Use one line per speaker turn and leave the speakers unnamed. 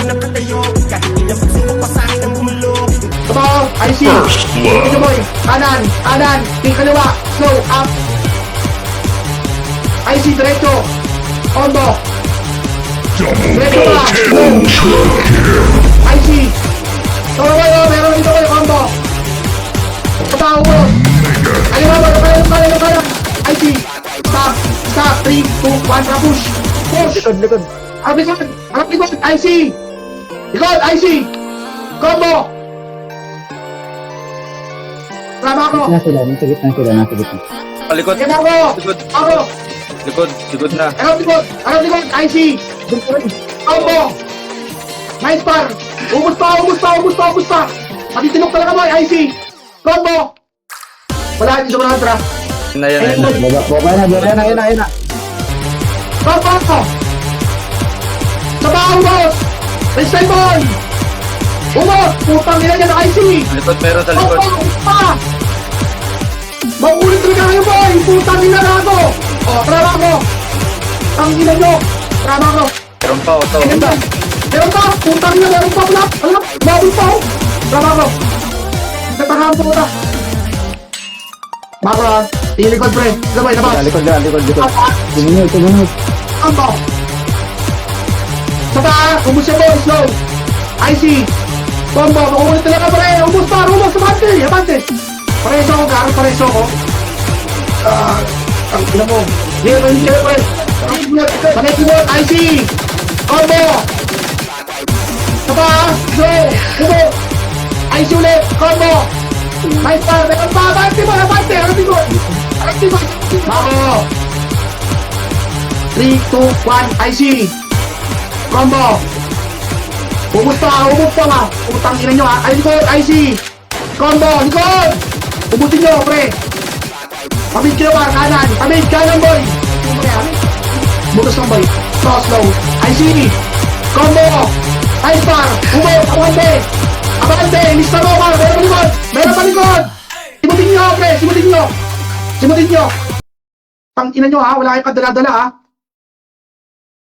napatayo. Kahit ilang pagsubok pa sa'kin ang bumulong.
Kabaw, IC. Tingin boy. Kanan, kanan. King kaliwa. Slow, up. IC, diretso. Combo. Diretso pa. Slow. IC. Toro kayo, meron dito kayo, combo. Kabaw mo. Kaliwa mo, kaya. IC. Stop, stop. 3, 2, 1, push. Push.
Likod.
Harap likod, IC. Likod, IC. Combo. Tama ako.
Nasa gitna sila.
Palikod.
Yan ako.
Likod.
Ako.
Likod na.
Harap likod, IC. Combo. Nice par. Ubus pa. Patitinok talaga mo, IC. Combo. Wala, hindi sa mga tra.
Yan na.
Baba na.
Combo ako. Sa baong boss. Freestyle boy. Umot. Putang ina niya na IC.
Likod, meron sa likod.
Pa! Makulit talaga kayo boy! Putang ina na ako! O, trama ko! Ang ina nyo! Trama ko!
Meron pa, auto.
Meron pa! Putang ina! Meron pa! Wala! Mabul pa ako! Trama ko! Natakaan po na! Bako ha! Ilikod pre! Sabay, labas!
Likod. Sumunod.
Ambo! Sa paa! Ubus siya boy! Slow! IC! Combo! Makulit talaga pre! Ubus pa! Abante! Pareso ako. Ang ina mo. Hindi pre. Sakay keyboard, IC. Combo. Sapa. Slow. Kubo. IC ulit. Combo. Nice par. Meron pa. Abante. Arapin ko. Ako. 3, 2, 1. IC. Combo. Ubus pa. Utang ina nyo ha. Likod, IC. Combo. Likod. Ubusin nyo, pre! Pamid kayo ka, kanan boy! Butos lang boy, slow, IC! Combo! Nice par! Abante! Lista mo par! Meron pa likod! Simutin nyo, pre! Simutin nyo! Tangina nyo ha, wala kayong kadala-dala ha!